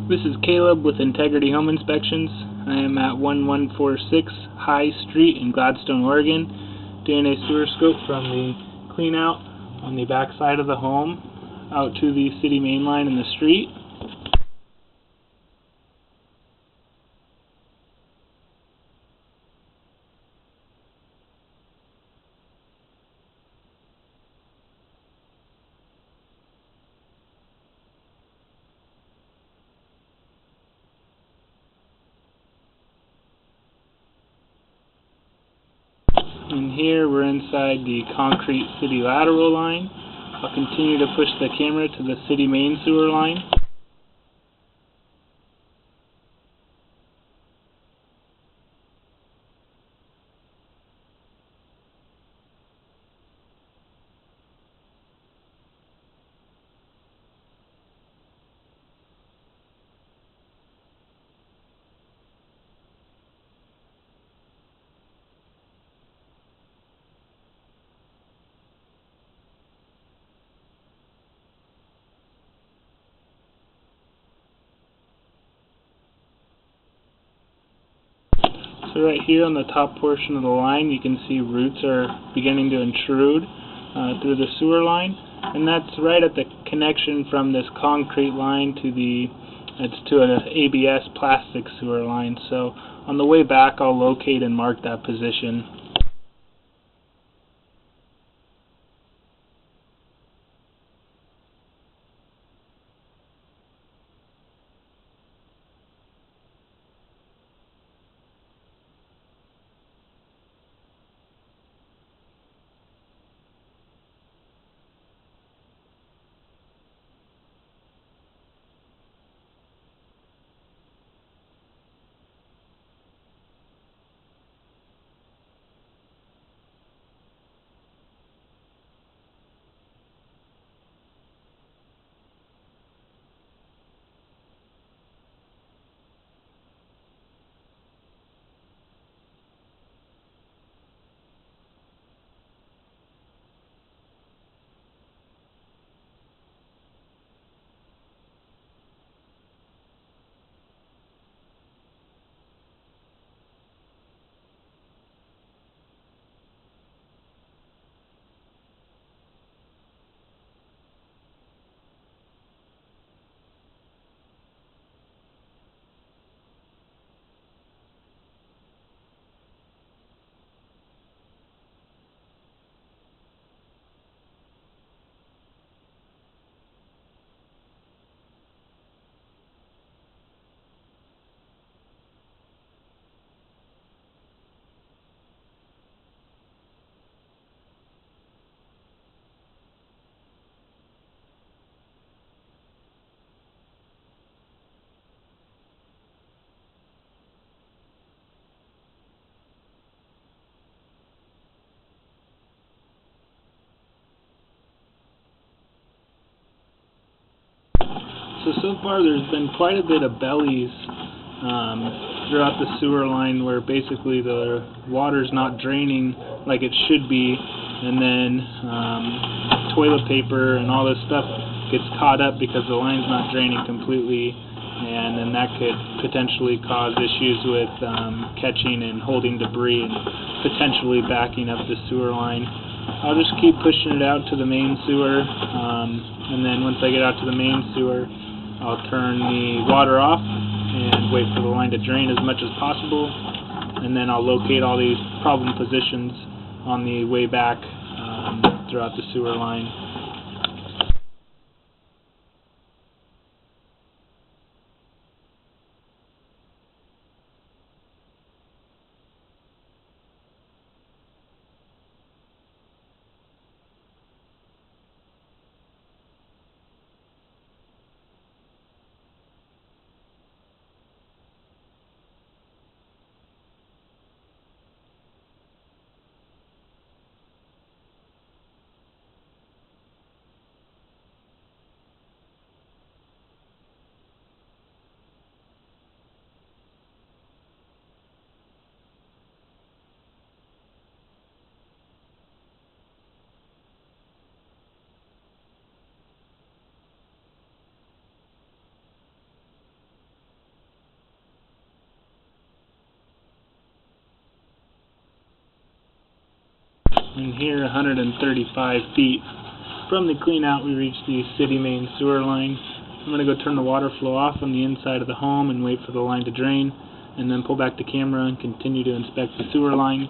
This is Caleb with Integrity Home Inspections. I am at 1146 High Street in Gladstone, Oregon, doing a sewer scope from the clean out on the back side of the home out to the city main line in the street. And here we're inside the concrete city lateral line. I'll continue to push the camera to the city main sewer line. So right here on the top portion of the line, you can see roots are beginning to intrude through the sewer line, and that's right at the connection from this concrete line to an ABS plastic sewer line. So on the way back, I'll locate and mark that position. So far there's been quite a bit of bellies throughout the sewer line where basically the water's not draining like it should be, and then toilet paper and all this stuff gets caught up because the line's not draining completely, and then that could potentially cause issues with catching and holding debris and potentially backing up the sewer line. I'll just keep pushing it out to the main sewer, and then once I get out to the main sewer, I'll turn the water off and wait for the line to drain as much as possible, and then I'll locate all these problem positions on the way back throughout the sewer line. And here, 135 feet from the clean out, we reach the city main sewer line. I'm going to go turn the water flow off on the inside of the home and wait for the line to drain, and then pull back the camera and continue to inspect the sewer line.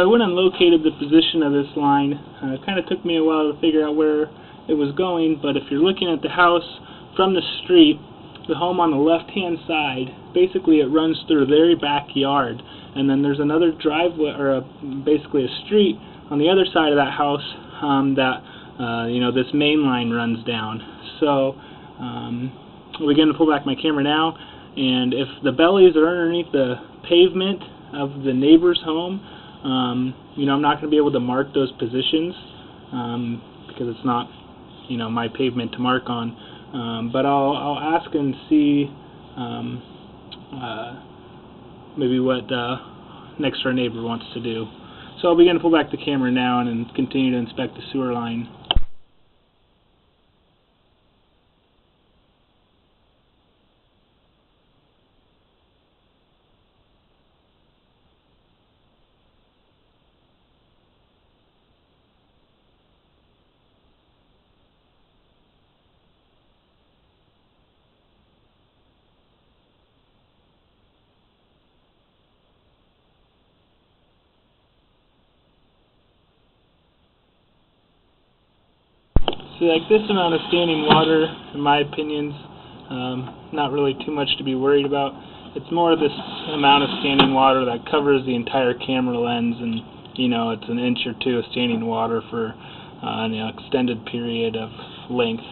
I went and located the position of this line. It kind of took me a while to figure out where it was going, but if you're looking at the house from the street, the home on the left-hand side, basically it runs through their backyard, and then there's another driveway, or basically a street on the other side of that house that this main line runs down. So we're going to pull back my camera now, and if the bellies are underneath the pavement of the neighbor's home, I'm not going to be able to mark those positions because it's not my pavement to mark on. But I'll ask and see maybe what next door neighbor wants to do. So I'll begin to pull back the camera now and continue to inspect the sewer line. See, like this amount of standing water, in my opinion, not really too much to be worried about. It's more this amount of standing water that covers the entire camera lens, and it's an inch or two of standing water for an extended period of length.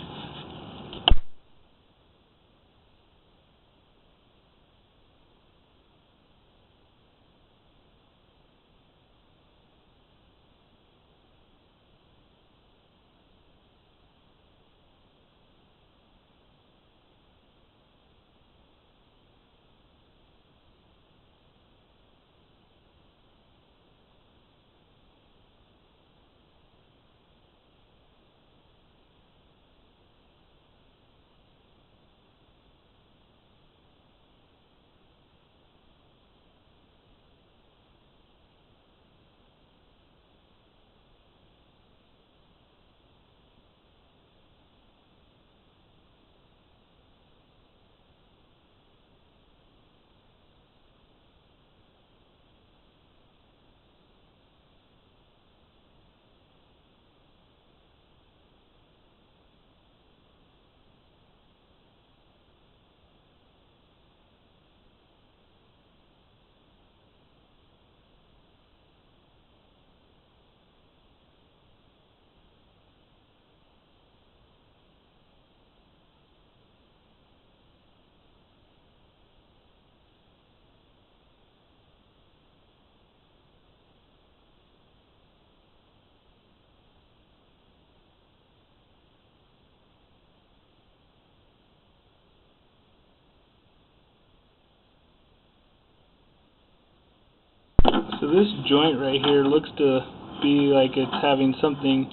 So this joint right here looks to be like it's having something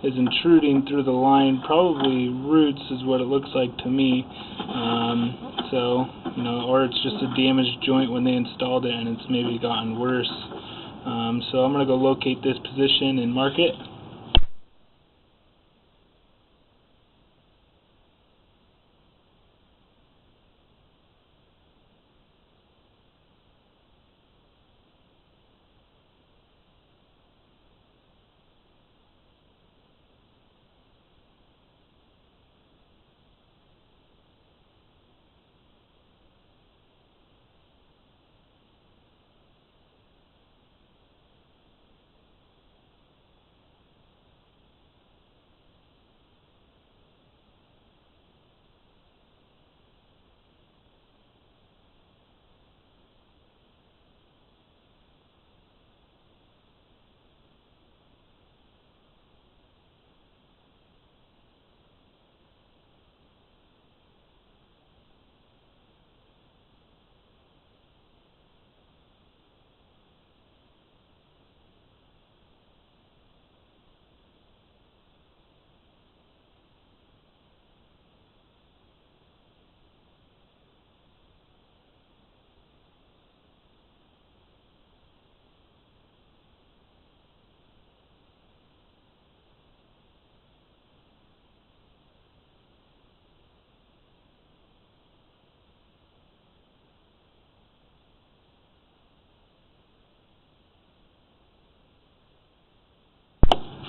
is intruding through the line. Probably roots is what it looks like to me. Or it's just a damaged joint when they installed it and it's maybe gotten worse. So I'm going to go locate this position and mark it.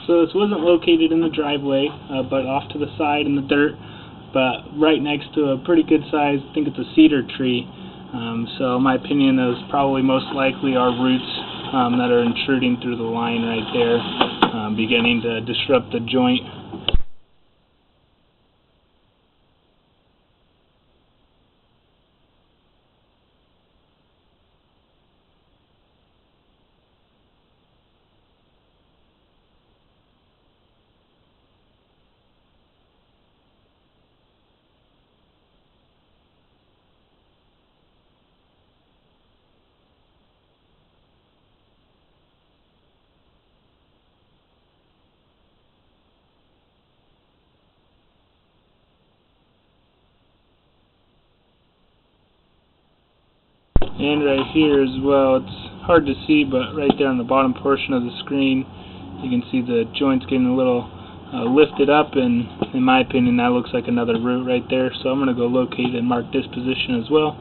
So this wasn't located in the driveway, but off to the side in the dirt, but right next to a pretty good size, I think it's a cedar tree. So in my opinion, those probably most likely are roots that are intruding through the line right there, beginning to disrupt the joint. And right here as well, it's hard to see, but right there on the bottom portion of the screen, you can see the joints getting a little lifted up, and in my opinion that looks like another root right there. So I'm going to go locate and mark this position as well.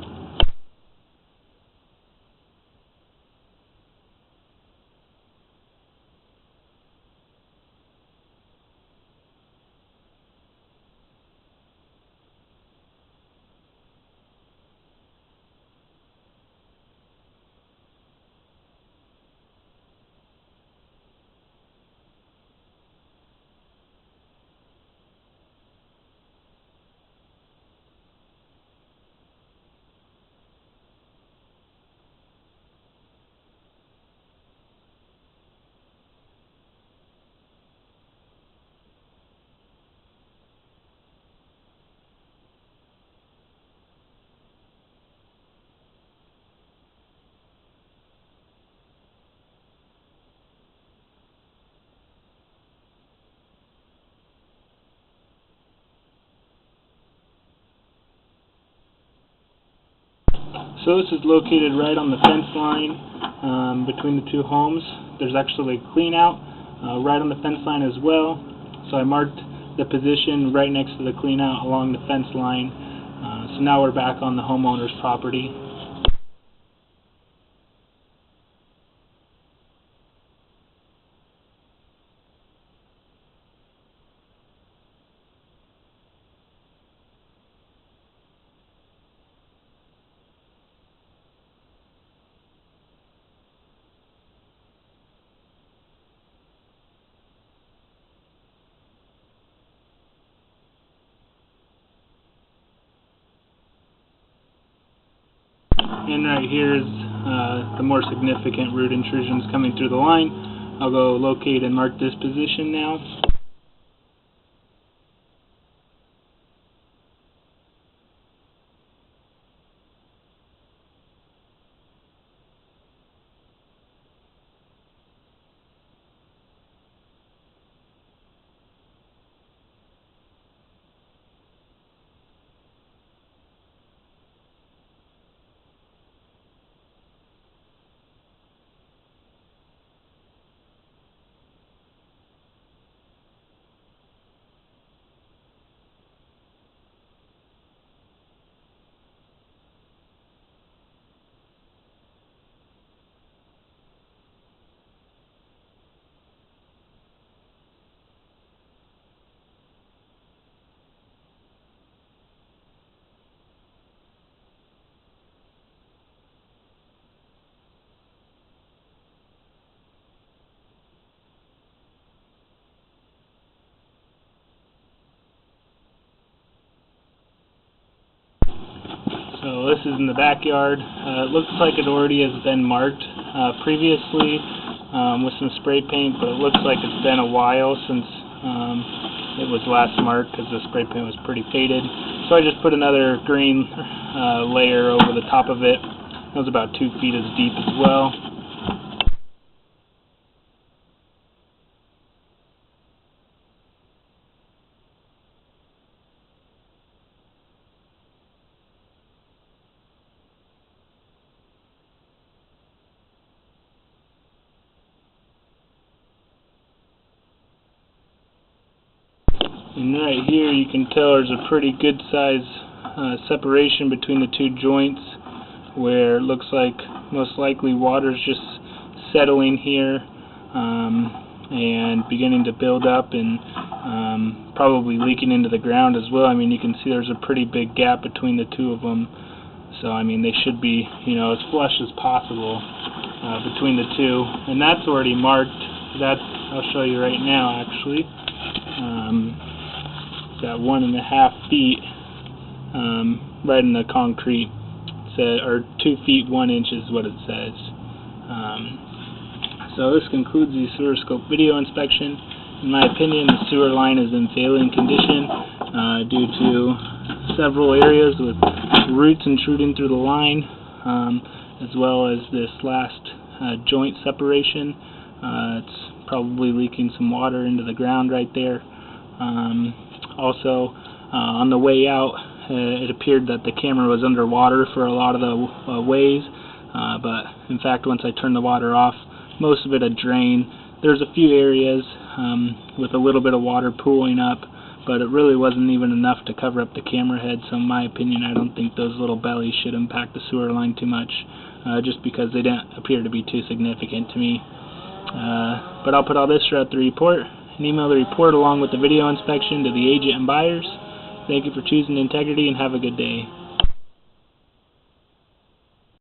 So this is located right on the fence line between the two homes. There's actually a clean out right on the fence line as well. So I marked the position right next to the clean out along the fence line. So now we're back on the homeowner's property. And right here is the more significant root intrusions coming through the line. I'll go locate and mark this position now. So this is in the backyard. It looks like it already has been marked previously with some spray paint, but it looks like it's been a while since it was last marked because the spray paint was pretty faded. So I just put another green layer over the top of it. It was about 2 feet as deep as well. And right here you can tell there's a pretty good size separation between the two joints, where it looks like most likely water's just settling here. and beginning to build up and probably leaking into the ground as well. I mean, you can see there's a pretty big gap between the two of them. So I mean, they should be, you know, as flush as possible between the two, and that's already marked. That's, I'll show you right now actually. Got 1.5 feet right in the concrete. Or 2 feet 1 inch is what it says. So this concludes the sewer scope video inspection. In my opinion, the sewer line is in failing condition due to several areas with roots intruding through the line, as well as this last joint separation. It's probably leaking some water into the ground right there. Also, on the way out, it appeared that the camera was underwater for a lot of the ways, but in fact, once I turned the water off, most of it had drained. There's a few areas with a little bit of water pooling up, but it really wasn't even enough to cover up the camera head. So in my opinion, I don't think those little bellies should impact the sewer line too much, just because they didn't appear to be too significant to me. But I'll put all this throughout the report and email the report along with the video inspection to the agent and buyers. Thank you for choosing integrity, and have a good day.